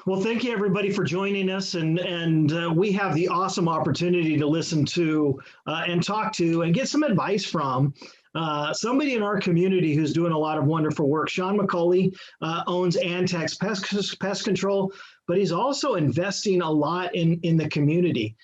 Well, thank you everybody for joining us, and we have the awesome opportunity to listen to and talk to and get some advice from somebody in our community who's doing a lot of wonderful work. Sean McCauley owns Antex Pest Control, but he's also investing a lot in the community.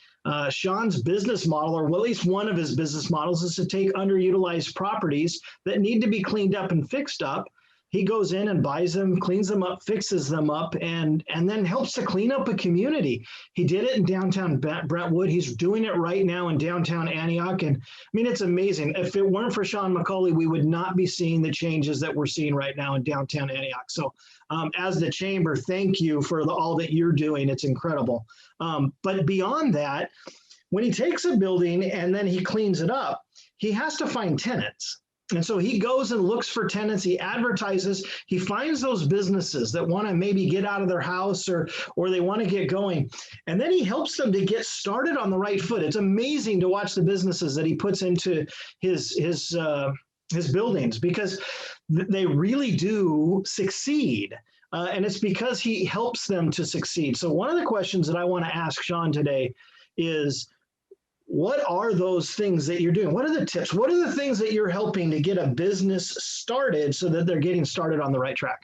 Sean's business model, or at least one of his business models, is to take underutilized properties that need to be cleaned up and fixed up. He goes in and buys them, cleans them up, fixes them up, and then helps to clean up a community. He did it in downtown Brentwood. He's doing it right now in downtown Antioch. And I mean, it's amazing. If it weren't for Sean McCauley, we would not be seeing the changes that we're seeing right now in downtown Antioch. So as the chamber, thank you for all that you're doing. It's incredible. But beyond that, when he takes a building and then he cleans it up, he has to find tenants. And so he goes and looks for tenants, he advertises, he finds those businesses that want to maybe get out of their house or they want to get going. And then he helps them to get started on the right foot. It's amazing to watch the businesses that he puts into his buildings, because they really do succeed. And it's because he helps them to succeed. So one of the questions that I want to ask Sean today is, what are those things that you're doing? What are the tips? What are the things that you're helping to get a business started so that they're getting started on the right track?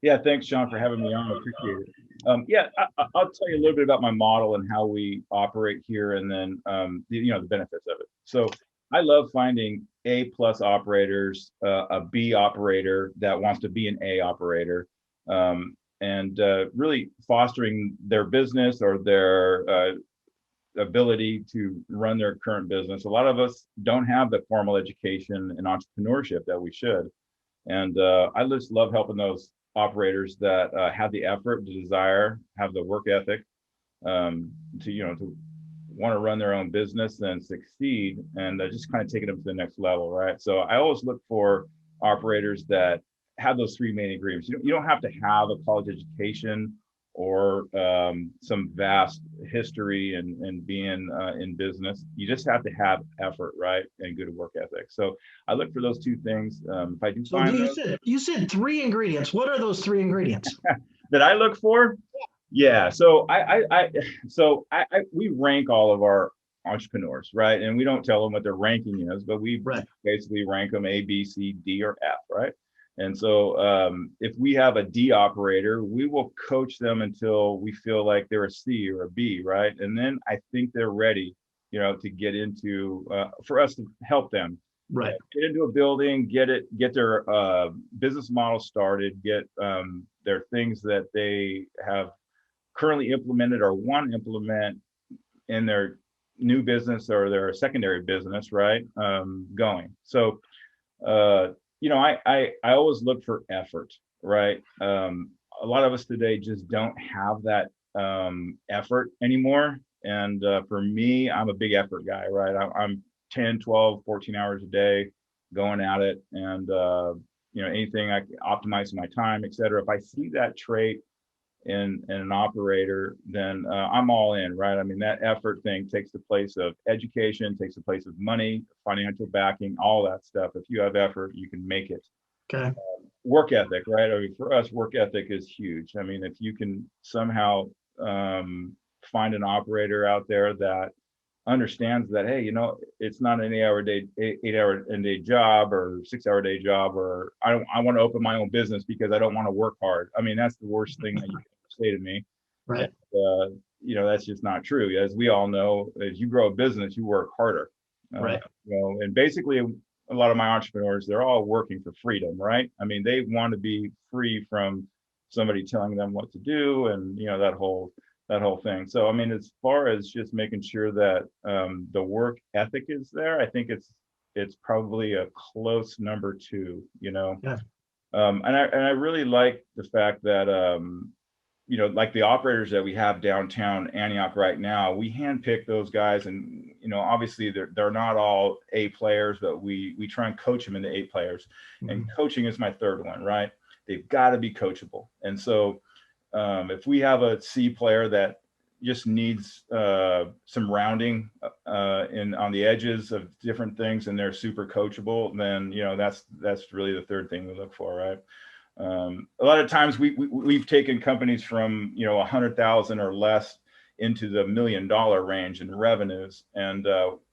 Yeah, thanks, John, for having me on. I appreciate it. I'll tell you a little bit about my model and how we operate here, and then the benefits of it. So I love finding A+ operators, a B operator that wants to be an A operator, and really fostering their business or their ability to run their current business. A lot of us don't have the formal education and entrepreneurship that we should. And I just love helping those operators that have the effort, the desire, have the work ethic to want to run their own business and succeed, and just kind of take it up to the next level, right? So I always look for operators that have those three main ingredients. You don't have to have a college education or some vast history and being in business. You just have to have effort, right, and good work ethic. So I look for those two things. If I do find those, you said three ingredients. What are those three ingredients that I look for? Yeah. So we rank all of our entrepreneurs, right? And we don't tell them what their ranking is, but we basically rank them A, B, C, D, or F, right? And so if we have a D operator, we will coach them until we feel like they're a C or a B, right? And then I think they're ready, to get into, for us to help them, right? Get into a building, get their business model started, get their things that they have currently implemented or want to implement in their new business or their secondary business, right? Going. So, I always look for effort, right? A lot of us today just don't have that effort anymore. And for me, I'm a big effort guy, right? I'm 10, 12, 14 hours a day going at it. And, anything I can optimize my time, et cetera. If I see that trait in an operator, then I'm all in, right? I mean, that effort thing takes the place of education, takes the place of money, financial backing, all that stuff. If you have effort, you can make it. Okay. Work ethic, right? I mean, for us, work ethic is huge. I mean, if you can somehow find an operator out there that understands that, hey, it's not an 8-hour a day job or 6-hour a day job, or I want to open my own business because I don't want to work hard. I mean, that's the worst thing that you can say to me. Right. And, that's just not true. As we all know, as you grow a business, you work harder. Right. And basically a lot of my entrepreneurs, they're all working for freedom, right? I mean, they want to be free from somebody telling them what to do, and that whole thing. So I mean, as far as just making sure that the work ethic is there, I think it's probably a close number two. Yeah. And I really like the fact that like the operators that we have downtown Antioch right now, we handpick those guys, and obviously they're not all A players, but we try and coach them into A players. Mm-hmm. And coaching is my third one, right? They've got to be coachable. And so if we have a C player that just needs some rounding on the edges of different things, and they're super coachable, then that's really the third thing we look for, right? A lot of times we've taken companies from, 100,000 or less into the $1 million range in revenues. And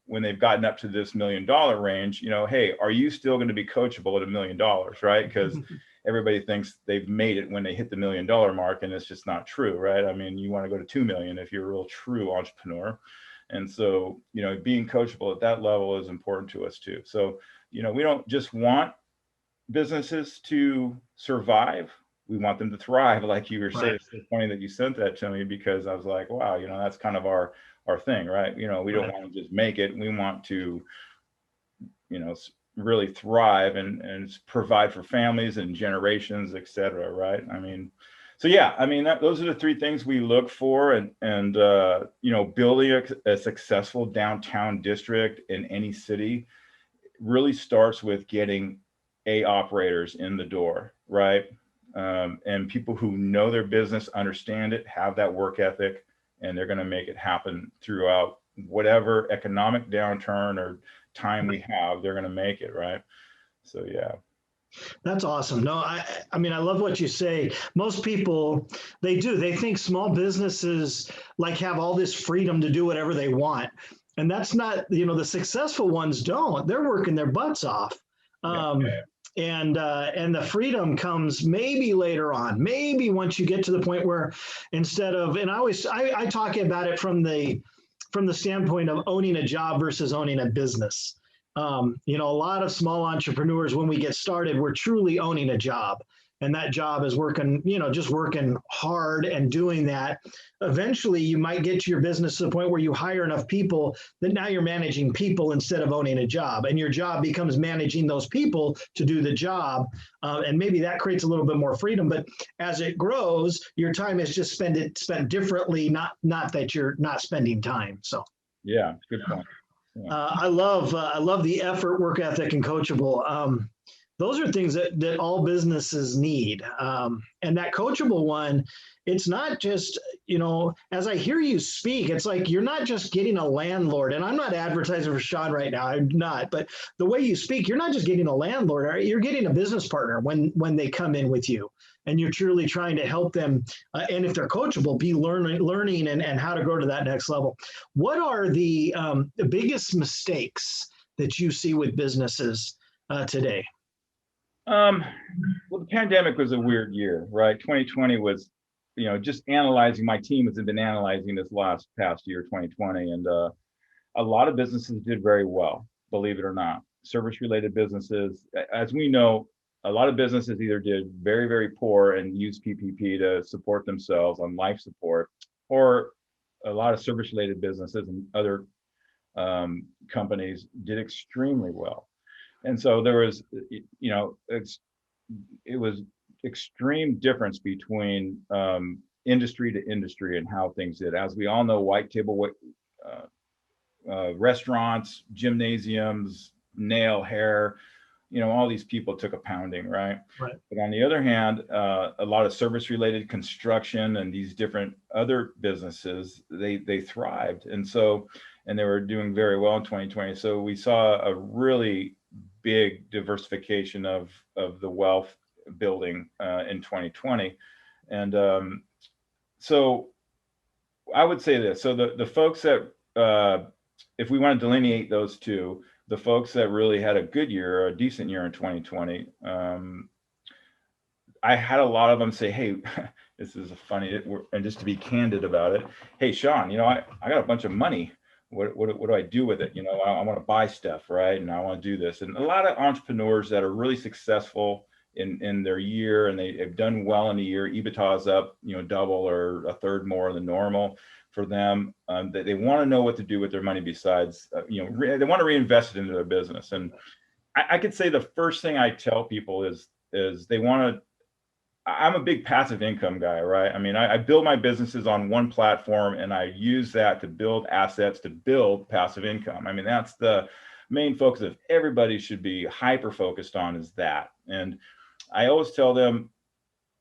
when they've gotten up to this $1 million range, hey, are you still going to be coachable at $1 million, right? Because everybody thinks they've made it when they hit the $1 million mark, and it's just not true, right? I mean, you want to go to 2 million if you're a real true entrepreneur. And so, being coachable at that level is important to us too. So, we don't just want businesses to survive. We want them to thrive, like you were saying. Right. It's so funny that you sent that to me, because I was like, wow, that's kind of our thing, right? We don't want to just make it. We want to, really thrive and provide for families and generations, et cetera, right? I mean, so yeah, I mean, those are the three things we look for, and building a successful downtown district in any city really starts with getting operators in the door, right? And people who know their business, understand it, have that work ethic, and they're going to make it happen throughout whatever economic downturn or time we have. They're going to make it, right? So yeah. That's awesome. No, I mean, I love what you say. Most people, they think small businesses like have all this freedom to do whatever they want. And that's not, the successful ones don't. They're working their butts off. And the freedom comes maybe later on, maybe once you get to the point where instead of, and I talk about it from the standpoint of owning a job versus owning a business. A lot of small entrepreneurs, when we get started, we're truly owning a job. And that job is working, just working hard and doing that. Eventually, you might get to your business to the point where you hire enough people that now you're managing people instead of owning a job. And your job becomes managing those people to do the job. And maybe that creates a little bit more freedom. But as it grows, your time is just spent differently, not that you're not spending time. So, yeah, good point. Yeah. I love the effort, work ethic, and coachable. Those are things that all businesses need. And that coachable one, it's not just, as I hear you speak, it's like you're not just getting a landlord. And I'm not advertising for Sean right now. I'm not. But the way you speak, you're not just getting a landlord. You're getting a business partner when they come in with you. And you're truly trying to help them. And if they're coachable, be learning and how to grow to that next level. What are the biggest mistakes that you see with businesses today? Well, the pandemic was a weird year, right? 2020 was, just analyzing, my team has been analyzing this past year, 2020, and a lot of businesses did very well, believe it or not. Service-related businesses, as we know, a lot of businesses either did very, very poor and used PPP to support themselves on life support, or a lot of service-related businesses and other companies did extremely well. And so there was, it was extreme difference between industry to industry and how things did. As we all know, white table restaurants, gymnasiums, nail, hair, all these people took a pounding, right? Right. But on the other hand, a lot of service-related construction and these different other businesses, they thrived, and they were doing very well in 2020. So we saw a really big diversification of the wealth building in 2020. And so I would say this. So the folks that, if we want to delineate those two, the folks that really had a good year, a decent year in 2020, I had a lot of them say, hey, this is funny, and just to be candid about it, hey, Sean, I got a bunch of money. What do I do with it? I want to buy stuff, right? And I want to do this. And a lot of entrepreneurs that are really successful in their year, and they've done well in a year, EBITDA is up, double or a third more than normal for them. They want to know what to do with their money besides, they want to reinvest it into their business. And I could say the first thing I tell people is they want to, I'm a big passive income guy, right? I mean, I build my businesses on one platform, and I use that to build assets, to build passive income. I mean, that's the main focus of everybody should be hyper focused on, is that. And I always tell them,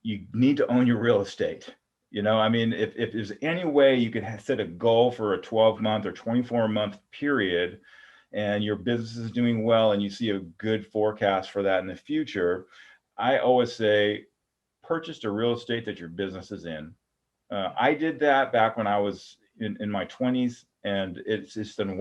you need to own your real estate. I mean, if there's any way you could set a goal for a 12-month or 24-month period, and your business is doing well and you see a good forecast for that in the future, I always say, purchased a real estate that your business is in. I did that back when I was in my 20s, and it's been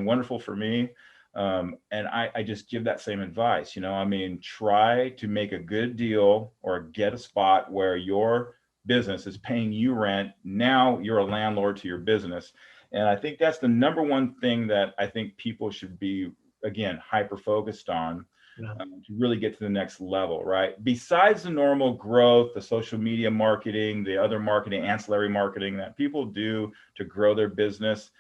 wonderful for me. And I just give that same advice, I mean, try to make a good deal or get a spot where your business is paying you rent. Now you're a landlord to your business. And I think that's the number one thing that I think people should be, again, hyper focused on. Yeah. To really get to the next level, right? Besides the normal growth, the social media marketing, the other marketing, ancillary marketing that people do to grow their business,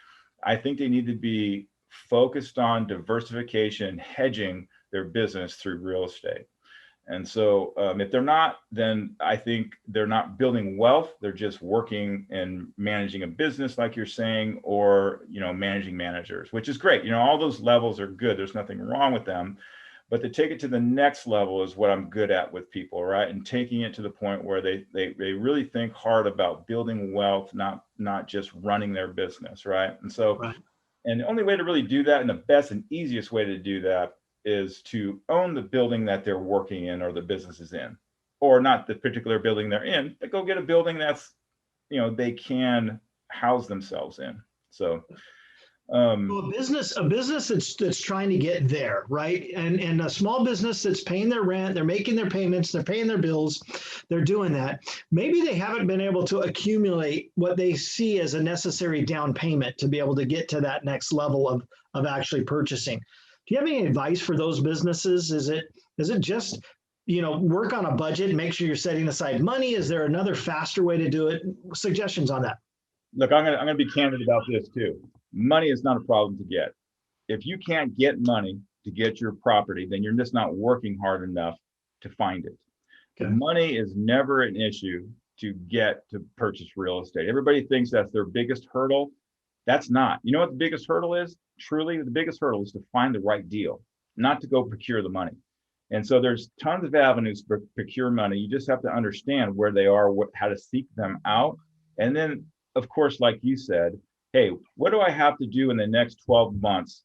I think they need to be focused on diversification, hedging their business through real estate. And so if they're not, then I think they're not building wealth. They're just working and managing a business, like you're saying, or, managing managers, which is great. All those levels are good. There's nothing wrong with them. But to take it to the next level is what I'm good at with people, right? And taking it to the point where they really think hard about building wealth, not just running their business, right? And so, Right. And the only way to really do that, and the best and easiest way to do that, is to own the building that they're working in or the business is in, or not the particular building they're in, but go get a building that's, they can house themselves in. So. So a business that's trying to get there, right? And a small business that's paying their rent, they're making their payments, they're paying their bills, they're doing that. Maybe they haven't been able to accumulate what they see as a necessary down payment to be able to get to that next level of actually purchasing. Do you have any advice for those businesses? Is it just, work on a budget, make sure you're setting aside money? Is there another faster way to do it? Suggestions on that? Look, I'm gonna be candid about this too. Money is not a problem to get. If you can't get money to get your property, then you're just not working hard enough to find it. Okay. The money is never an issue to get to purchase real estate. Everybody thinks that's their biggest hurdle. That's not. You know what the biggest hurdle is? Truly, the biggest hurdle is to find the right deal, not to go procure the money. And so there's tons of avenues for procure money. You just have to understand where they are, how to seek them out. And then, of course, like you said, hey, what do I have to do in the next 12 months,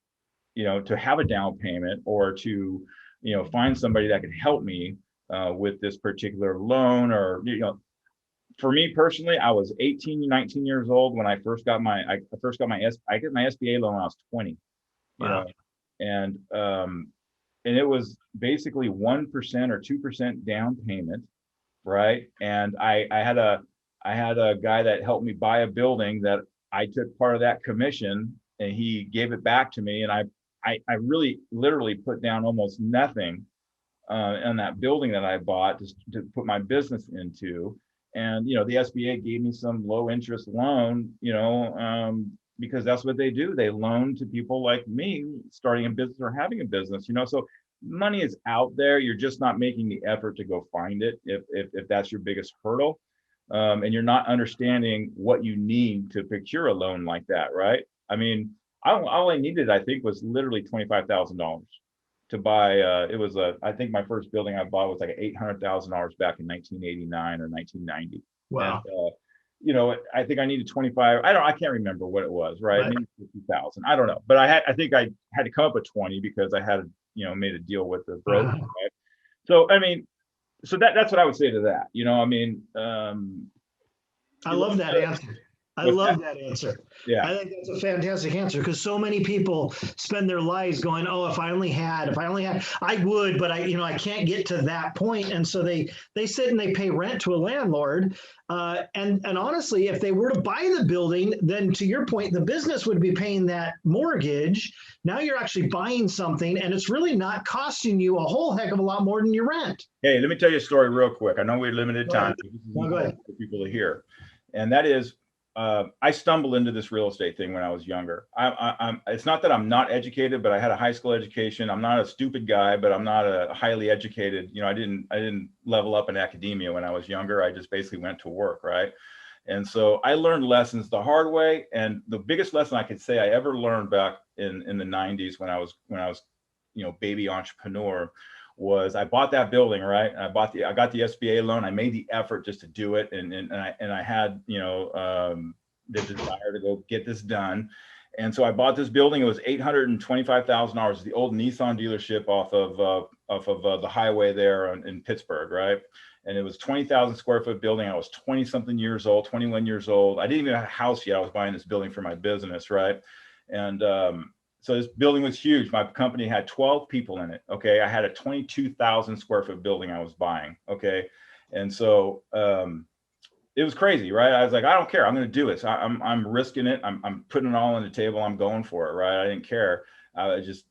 to have a down payment, or to, find somebody that can help me with this particular loan? Or, for me personally, I was 18, 19 years old when I first got my SBA loan when I was 20. Wow. And it was basically 1% or 2% down payment, right? And I had a guy that helped me buy a building that I took part of that commission, and he gave it back to me. And I really literally put down almost nothing in that building that I bought to put my business into. And, the SBA gave me some low interest loan, because that's what they do. They loan to people like me starting a business or having a business, so money is out there. You're just not making the effort to go find it if that's your biggest hurdle. And you're not understanding what you need to procure a loan like that, right? I mean, all I needed, I think, was literally $25,000 to buy. I think my first building I bought was like $800,000 back in 1989 or 1990. Wow. And, I think I needed 25. I can't remember what it was, right? Maybe 50,000. I don't know, but I think I had to come up with 20 because I had, made a deal with the broker, right? So I mean. So that's what I would say to that. I love that answer. I love that answer. Yeah. I think that's a fantastic answer, because so many people spend their lives going, oh, if I only had, I would, but I can't get to that point. And so they sit and they pay rent to a landlord. And honestly, if they were to buy the building, then to your point, the business would be paying that mortgage. Now you're actually buying something, and it's really not costing you a whole heck of a lot more than your rent. Hey, let me tell you a story real quick. I know we're limited time. Go ahead. For people to hear. And that is, I stumbled into this real estate thing when I was younger. It's not that I'm not educated, but I had a high school education. I'm not a stupid guy, but I'm not a highly educated. I didn't level up in academia when I was younger. I just basically went to work, right? And so I learned lessons the hard way. And the biggest lesson I could say I ever learned back in the 90s when I was baby entrepreneur was I bought that building, right? I got the SBA loan. I made the effort just to do it. And I had, the desire to go get this done. And so I bought this building. It was $825,000, the old Nissan dealership off of the highway there in Pittsburgh, right? and it was 20,000 square foot building. I was 20 something years old, 21 years old. I didn't even have a house yet. I was buying this building for my business, right? And so this building was huge. My company had 12 people in it. Okay, I had a 22,000 square foot building I was buying. Okay, and so it was crazy, right? I was like, I don't care. I'm going to do it. So I'm risking it. I'm putting it all on the table. I'm going for it, right? I didn't care. I was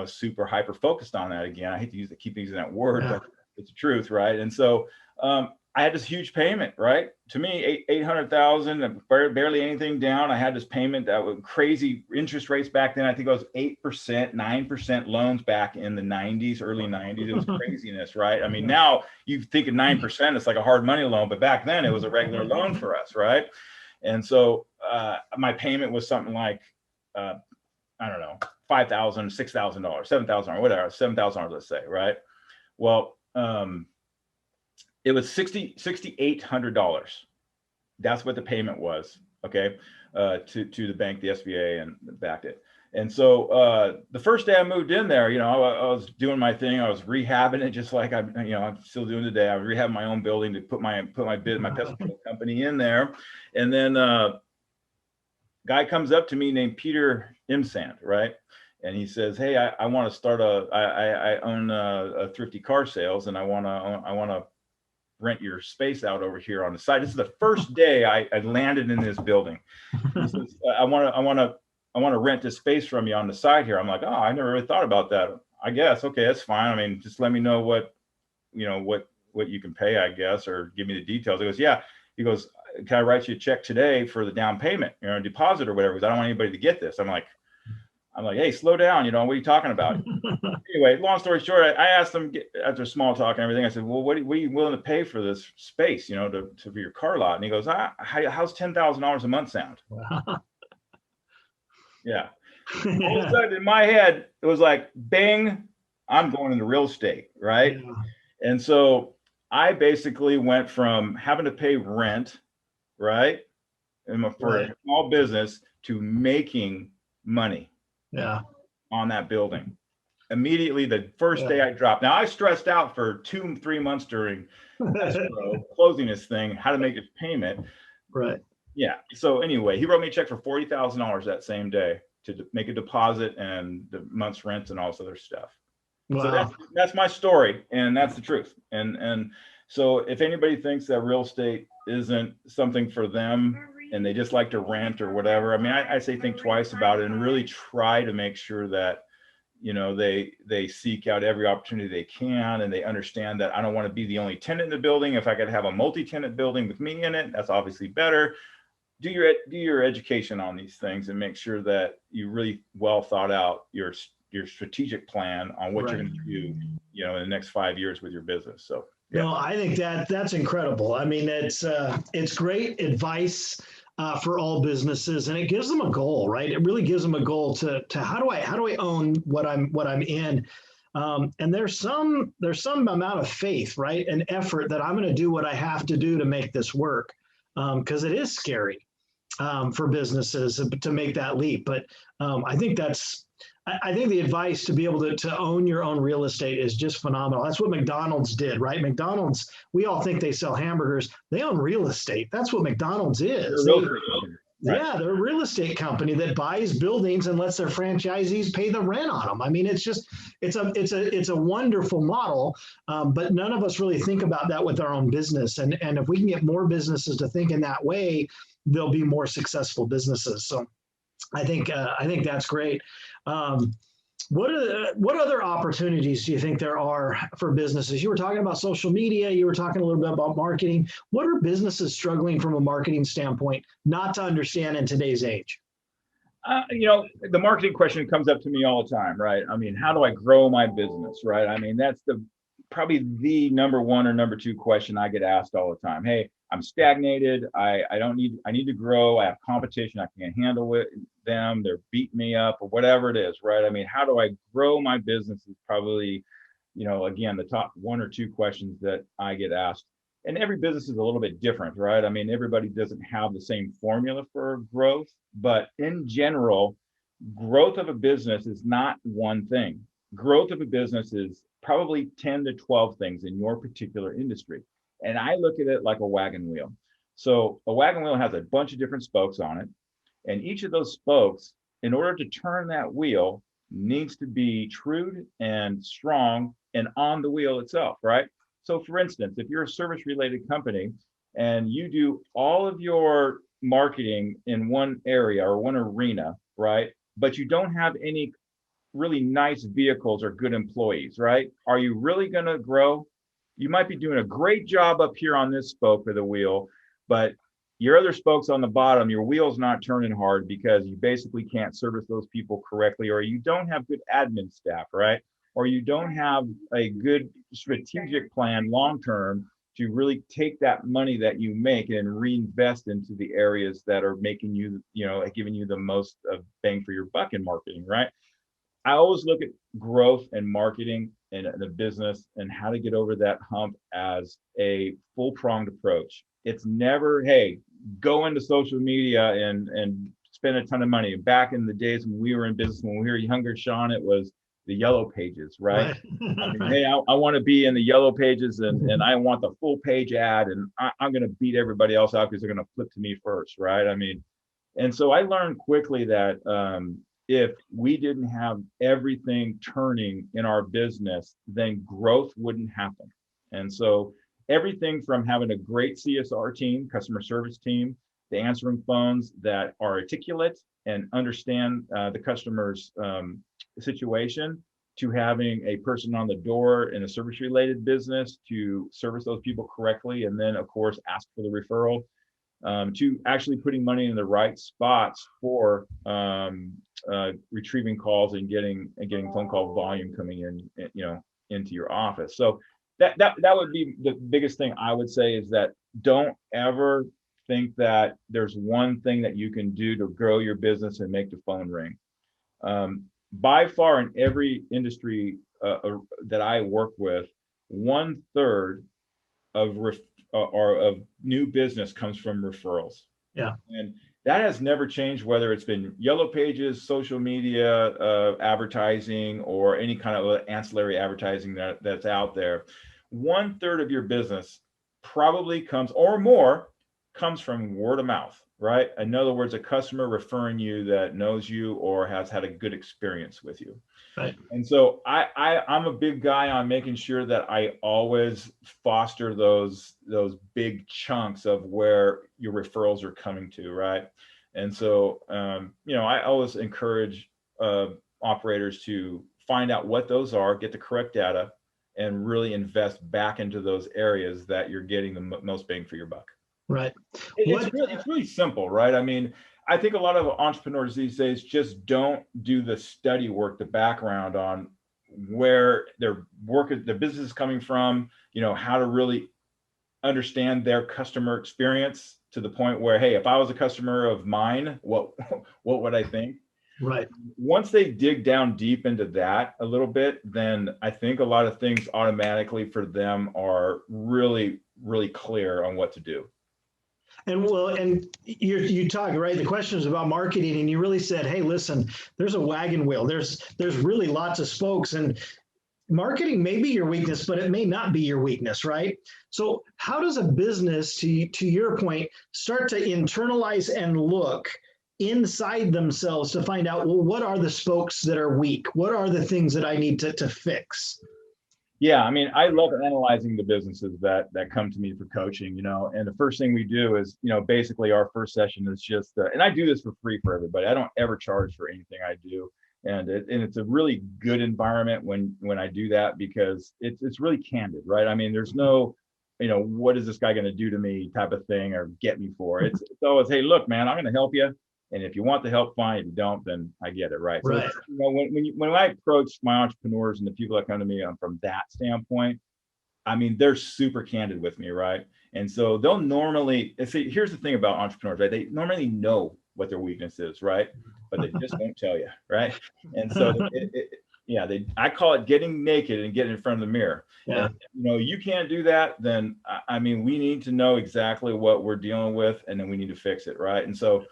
super hyper focused on that again. I hate to keep using that word, but it's the truth, right? And so I had this huge payment, right? To me, 800,000, barely anything down. I had this payment that was crazy interest rates back then. I think it was 8%, 9% loans back in the 90s, early 90s. It was craziness, right? I mean, now you think of 9%, it's like a hard money loan, but back then it was a regular loan for us, right? And so my payment was something like, I don't know, $5,000, $6,000, $7,000, or whatever, $7,000, let's say, right? Well, it was $6,800. That's what the payment was, okay, to the bank, the SBA, and backed it. And so the first day I moved in there, I was doing my thing. I was rehabbing it, just like I'm still doing today. I was rehabbing my own building to put my pest control company in there, and then guy comes up to me named Peter Imsand, right? And he says, "Hey, I want to start I own a thrifty car sales, and I want to rent your space out over here on the side." This is the first day I landed in this building. He says, I want to rent this space from you on the side here. I'm like, oh, I never really thought about that. I guess, okay, that's fine. I mean, just let me know what you can pay, I guess, or give me the details. He goes, yeah. He goes, can I write you a check today for the down payment, deposit or whatever? Because I don't want anybody to get this. I'm like, hey, slow down. What are you talking about? Anyway, long story short, I asked them after small talk and everything. I said, well, what are you willing to pay for this space, for your car lot? And he goes, how's $10,000 a month sound? Yeah. All of a sudden in my head, it was like, bang, I'm going into real estate, right? Yeah. And so I basically went from having to pay rent, right, for a small business to making money. Yeah. On that building. Immediately the first day I dropped. Now I stressed out for 2-3 months during closing this thing, how to make this payment. Right. Yeah. So anyway, he wrote me a check for $40,000 that same day to make a deposit and the month's rent and all this other stuff. Wow. So that's my story, and that's the truth. And so if anybody thinks that real estate isn't something for them and they just like to rent or whatever, I mean, I say think twice about it and really try to make sure that, they seek out every opportunity they can, and they understand that I don't want to be the only tenant in the building. If I could have a multi-tenant building with me in it, that's obviously better. Do your education on these things and make sure that you really well thought out your strategic plan on what you're going to do, in the next 5 years with your business. So. Yeah. No, I think that's incredible. I mean, it's great advice for all businesses, and it gives them a goal, right? It really gives them a goal to how do I own what I'm in, and there's some amount of faith, right, and effort that I'm going to do what I have to do to make this work, because it is scary for businesses to make that leap. But I think the advice to be able to own your own real estate is just phenomenal. That's what McDonald's did, right? McDonald's, we all think they sell hamburgers. They own real estate. That's what McDonald's is. Yeah, they're a real estate company that buys buildings and lets their franchisees pay the rent on them. I mean, it's a wonderful model, but none of us really think about that with our own business. And if we can get more businesses to think in that way, they'll be more successful businesses. So I think that's great. What other opportunities do you think there are for businesses? You were talking about social media. You were talking a little bit about marketing. What are businesses struggling from a marketing standpoint not to understand in today's age? The marketing question comes up to me all the time, right? I mean, how do I grow my business, right? I mean, that's probably the number one or number two question I get asked all the time. Hey, I'm stagnated. I need to grow. I have competition. I can't handle it. They're beating me up or whatever it is, right? I mean, how do I grow my business is probably, again, the top one or two questions that I get asked. And every business is a little bit different, right? I mean, everybody doesn't have the same formula for growth, but in general, growth of a business is not one thing. Growth of a business is probably 10 to 12 things in your particular industry. And I look at it like a wagon wheel. So a wagon wheel has a bunch of different spokes on it. And each of those spokes, in order to turn that wheel, needs to be true and strong and on the wheel itself, right? So for instance, if you're a service related company and you do all of your marketing in one area or one arena, right? But you don't have any really nice vehicles or good employees, right? Are you really going to grow? You might be doing a great job up here on this spoke of the wheel, but your other spokes on the bottom, your wheel's not turning hard because you basically can't service those people correctly, or you don't have good admin staff, right? Or you don't have a good strategic plan long term to really take that money that you make and reinvest into the areas that are making you, giving you the most bang for your buck in marketing, right? I always look at growth and marketing and the business and how to get over that hump as a full pronged approach. It's never, hey, go into social media and spend a ton of money. Back in the days when we were in business, when we were younger, Sean, it was the yellow pages, right? I mean, hey, I want to be in the yellow pages and I want the full page ad and I'm going to beat everybody else out because they're going to flip to me first, right? I mean, and so I learned quickly that if we didn't have everything turning in our business, then growth wouldn't happen. And so everything from having a great CSR team, customer service team, the answering phones that are articulate and understand the customer's situation, to having a person on the door in a service related business to service those people correctly, and then of course ask for the referral, to actually putting money in the right spots for retrieving calls and getting phone call volume coming in, into your office. So that would be the biggest thing I would say, is that don't ever think that there's one thing that you can do to grow your business and make the phone ring. By far, in every industry that I work with, 1/3 of of new business comes from referrals. Yeah. And that has never changed, whether it's been yellow pages, social media advertising, or any kind of ancillary advertising that's out there. 1/3 of your business probably comes, or more, comes from word of mouth, right? In other words, a customer referring you that knows you or has had a good experience with you. Right. And so I'm a big guy on making sure that I always foster those big chunks of where your referrals are coming to, right? And so I always encourage operators to find out what those are, get the correct data, and really invest back into those areas that you're getting the most bang for your buck. Right. It's really simple, right? I mean, I think a lot of entrepreneurs these days just don't do the study work, the background on where their business is coming from, how to really understand their customer experience to the point where, hey, if I was a customer of mine, what would I think? Right. Once they dig down deep into that a little bit, then I think a lot of things automatically for them are really, really clear on what to do. And you talk, right? The question is about marketing, and you really said, hey, listen, there's a wagon wheel. There's really lots of spokes, and marketing may be your weakness, but it may not be your weakness, right? So how does a business, to your point, start to internalize and look inside themselves to find out, well, what are the spokes that are weak? What are the things that I need to fix? Yeah, I mean, I love analyzing the businesses that come to me for coaching, and the first thing we do is, basically our first session is just, and I do this for free for everybody. I don't ever charge for anything I do. And it's a really good environment when I do that, because it's really candid, right? I mean, there's no, what is this guy going to do to me type of thing or get me for. It's always, hey, look, man, I'm going to help you. And if you want the help, fine. If you don't, then I get it, right? Right. So, when I approach my entrepreneurs and the people that come to me from that standpoint, I mean, they're super candid with me, right? And so they'll normally, see, here's the thing about entrepreneurs, right? They normally know what their weakness is, right? But they just won't tell you, right? And so, I call it getting naked and getting in front of the mirror. Yeah. And, you can't do that, then, I mean, we need to know exactly what we're dealing with, and then we need to fix it, right? And so,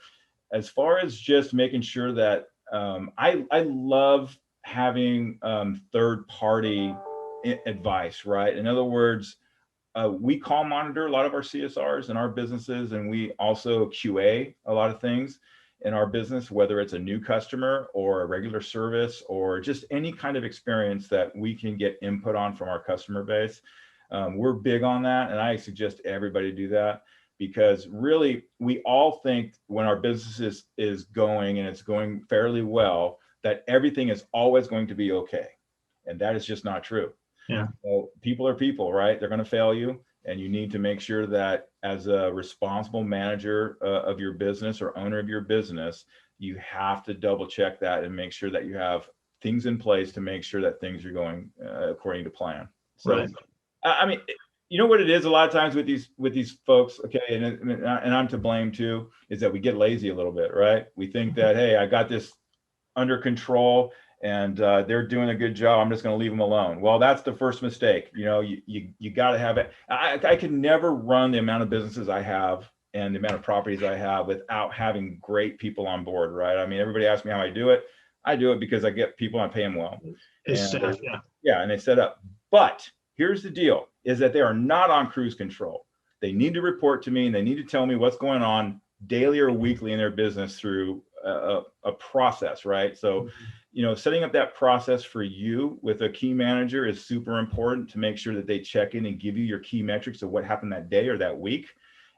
as far as just making sure that I love having third party advice, right? In other words, We call monitor a lot of our CSRs in our businesses, and we also QA a lot of things in our business, whether it's a new customer or a regular service or just any kind of experience that we can get input on from our customer base. We're big on that, and I suggest everybody do that, because really we all think when our business is going and it's going fairly well, that everything is always going to be okay. And that is just not true. Yeah. So people are people, right? They're going to fail you. And you need to make sure that as a responsible manager of your business or owner of your business, you have to double check that and make sure that you have things in place to make sure that things are going according to plan. So, Right. I mean, you know what it is a lot of times with these folks, okay, and I'm to blame too, is that we get lazy a little bit, right? We think that, hey, I got this under control and they're doing a good job, I'm just going to leave them alone. Well, that's the first mistake. You know, you got to have it. I can never run the amount of businesses I have and the amount of properties I have without having great people on board, right? I mean, everybody asks me how I do it. I do it because I get people and I pay them well. Staff, yeah. Yeah, and they set up. But here's the deal, is that they are not on cruise control. They need to report to me and they need to tell me what's going on daily or weekly in their business through a process, right? So, you know, setting up that process for you with a key manager is super important to make sure that they check in and give you your key metrics of what happened that day or that week.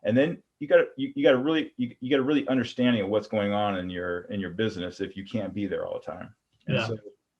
And then you got to really understanding of what's going on in your business if you can't be there all the time. And Yeah. so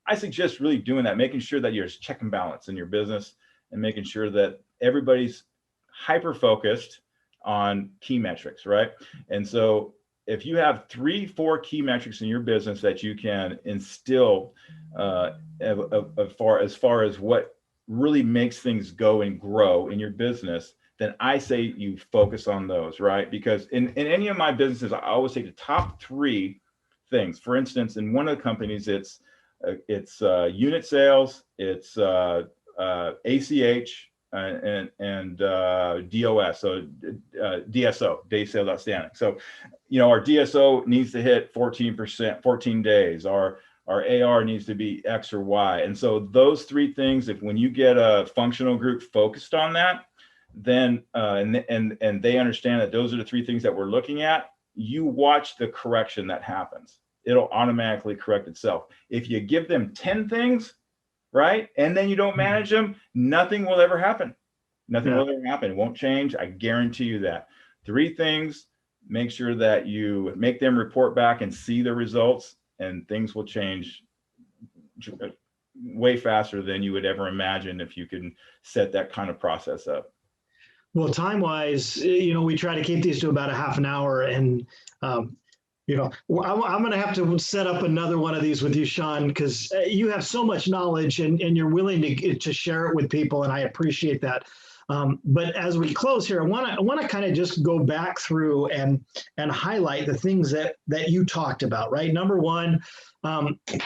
I suggest really doing that, making sure that you're check and balance in your business and making sure that everybody's hyper focused on key metrics, right? And so if you have 3-4 key metrics in your business that you can instill as far as what really makes things go and grow in your business, then I say you focus on those, right? Because in any of my businesses, I always say the top 3 things. For instance, in one of the companies, it's unit sales, it's ACH, and DOS, so DSO, day sales outstanding. So, you know, our DSO needs to hit 14%, 14 days. Our AR needs to be X or Y. And so those 3 things, if when you get a functional group focused on that, then and they understand that those are the 3 things that we're looking at, you watch the correction that happens. It'll automatically correct itself. If you give them 10 things, right, and then you don't manage them, nothing will ever happen. Nothing will ever happen. It won't change. I guarantee you that. 3 things, make sure that you make them report back and see the results, and things will change way faster than you would ever imagine if you can set that kind of process up. Well, time-wise, you know, we try to keep these to about a half an hour, and you know, I'm going to have to set up another one of these with you, Sean, because you have so much knowledge and you're willing to share it with people, and I appreciate that. But as we close here, I want to kind of just go back through and highlight the things that you talked about, right? Number 1,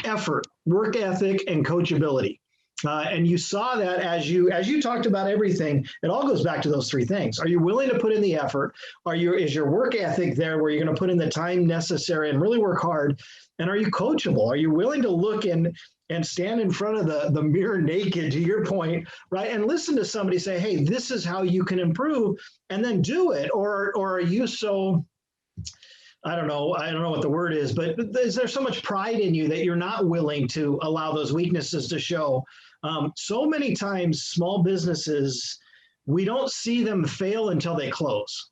effort, work ethic, and coachability. And you saw that as you talked about everything, it all goes back to those 3 things. Are you willing to put in the effort? Is your work ethic there where you're going to put in the time necessary and really work hard? And are you coachable? Are you willing to look and stand in front of the mirror naked, to your point, right? And listen to somebody say, hey, this is how you can improve, and then do it. Or are you so, I don't know what the word is, but is there so much pride in you that you're not willing to allow those weaknesses to show? So many times, small businesses, we don't see them fail until they close.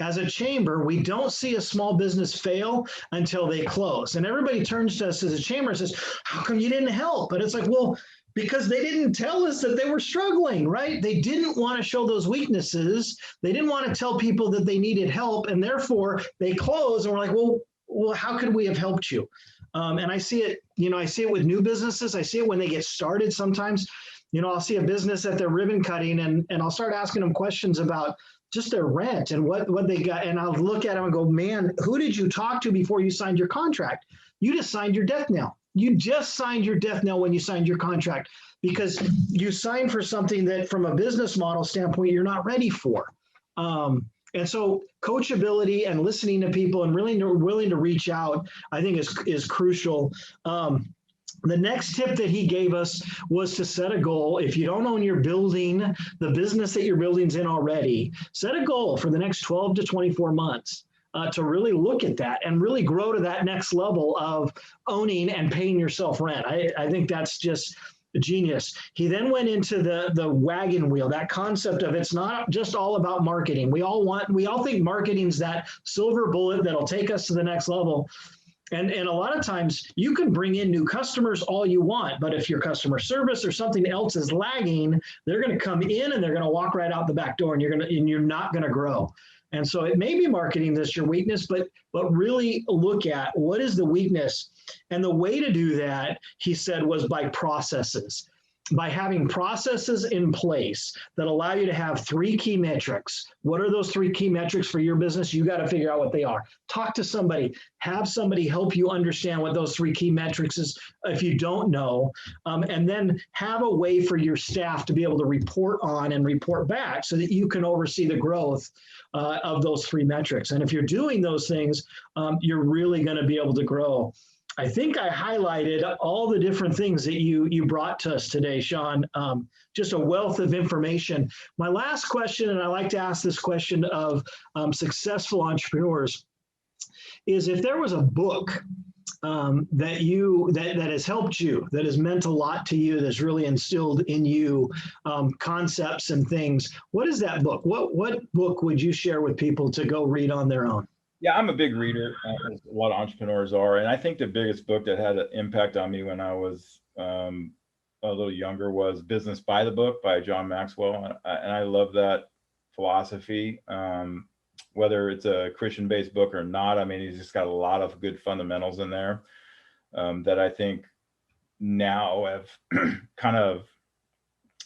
As a chamber, we don't see a small business fail until they close. And everybody turns to us as a chamber and says, how come you didn't help? But it's like, well, because they didn't tell us that they were struggling, right? They didn't want to show those weaknesses. They didn't want to tell people that they needed help. And therefore, they close and we're like, well, how could we have helped you? And I see it, I see it with new businesses. I see it when they get started sometimes. I'll see a business that they're ribbon cutting and I'll start asking them questions about just their rent and what they got. And I'll look at them and go, man, who did you talk to before you signed your contract? You just signed your death knell. You just signed your death knell when you signed your contract because you signed for something that from a business model standpoint, you're not ready for. And so coachability and listening to people and really willing to reach out, I think is crucial. The next tip that he gave us was to set a goal. If you don't own your building, the business that your building's in already, set a goal for the next 12 to 24 months to really look at that and really grow to that next level of owning and paying yourself rent. I think that's just genius. He then went into the wagon wheel, that concept of it's not just all about marketing. We all think marketing's that silver bullet that'll take us to the next level. And a lot of times you can bring in new customers all you want, but if your customer service or something else is lagging, they're going to come in and they're going to walk right out the back door, and you're not going to grow. And so it may be marketing that's your weakness, but really look at what is the weakness. And the way to do that, he said, was by processes. By having processes in place that allow you to have 3 key metrics. What are those 3 key metrics for your business? You got to figure out what they are. Talk to somebody, have somebody help you understand what those 3 key metrics is if you don't know, and then have a way for your staff to be able to report on and report back so that you can oversee the growth of those 3 metrics. And if you're doing those things, you're really going to be able to grow. I think I highlighted all the different things that you brought to us today, Sean. Just a wealth of information. My last question, and I like to ask this question of successful entrepreneurs, is if there was a book that has helped you, that has meant a lot to you, that's really instilled in you concepts and things, what is that book? What book would you share with people to go read on their own? Yeah, I'm a big reader, as a lot of entrepreneurs are. And I think the biggest book that had an impact on me when I was a little younger was Business by the Book by John Maxwell. And I love that philosophy, whether it's a Christian-based book or not. I mean, he's just got a lot of good fundamentals in there that I think now have kind of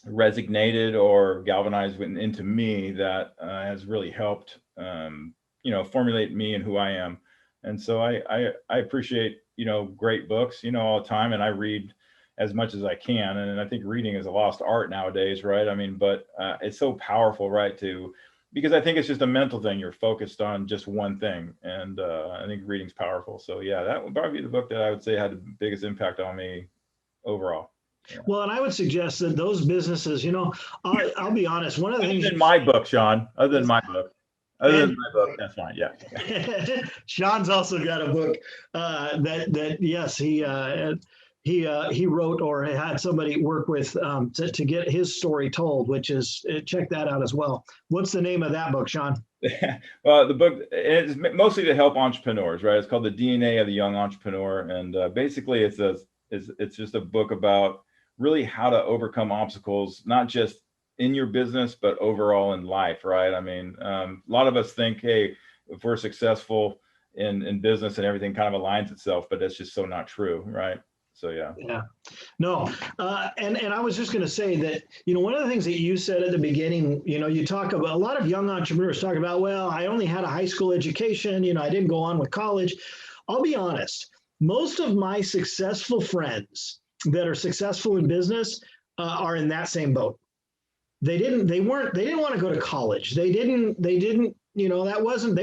resonated or galvanized into me that has really helped formulate me and who I am. And so I appreciate, great books, all the time. And I read as much as I can. And I think reading is a lost art nowadays, right? I mean, but it's so powerful, right? Because I think it's just a mental thing. You're focused on just one thing. And I think reading's powerful. So yeah, that would probably be the book that I would say had the biggest impact on me overall. Yeah. Well, and I would suggest that those businesses, I'll be honest, one of the things in my book, Sean, other than my book. Other than my book, that's fine. Yeah. Sean's also got a book that yes, he wrote or had somebody work with to get his story told, which is check that out as well. What's the name of that book, Sean? Well, the book is mostly to help entrepreneurs, right? It's called The DNA of the Young Entrepreneur, and basically it's just a book about really how to overcome obstacles, not just in your business, but overall in life, right? I mean, a lot of us think, hey, if we're successful in business and everything kind of aligns itself, but that's just so not true, right? So yeah. Yeah, no, and I was just going to say that one of the things that you said at the beginning, you talk about a lot of young entrepreneurs talk about, well, I only had a high school education, I didn't go on with college. I'll be honest, most of my successful friends that are successful in business are in that same boat. They didn't want to go to college. They didn't, they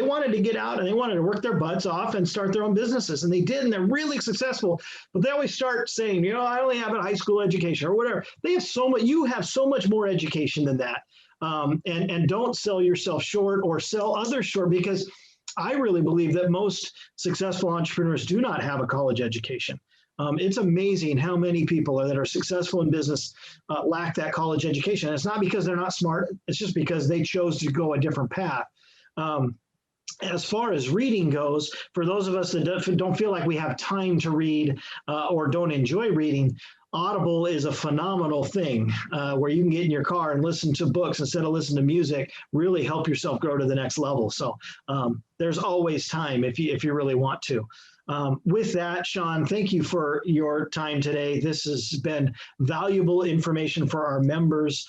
wanted to get out and they wanted to work their butts off and start their own businesses. And they did, and they're really successful. But they always start saying, I only have a high school education or whatever. You have so much more education than that. And don't sell yourself short or sell others short, because I really believe that most successful entrepreneurs do not have a college education. It's amazing how many people that are successful in business lack that college education. And it's not because they're not smart. It's just because they chose to go a different path. As far as reading goes, for those of us that don't feel like we have time to read or don't enjoy reading, Audible is a phenomenal thing where you can get in your car and listen to books instead of listening to music, really help yourself grow to the next level. So there's always time if you really want to. With that, Sean, thank you for your time today. This has been valuable information for our members.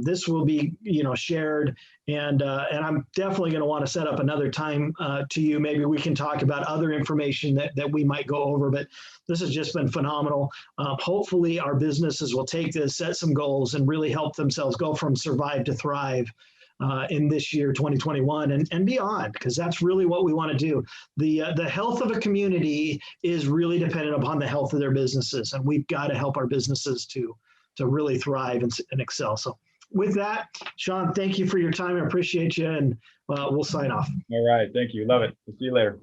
This will be, shared, and I'm definitely going to want to set up another time to you. Maybe we can talk about other information that we might go over, but this has just been phenomenal. Hopefully our businesses will take this, set some goals, and really help themselves go from survive to thrive. in this year, 2021, and beyond, because that's really what we want to do. The health of a community is really dependent upon the health of their businesses, and we've got to help our businesses to really thrive and excel. So with that, Sean, thank you for your time. I appreciate you, and we'll sign off. All right. Thank you. Love it. See you later.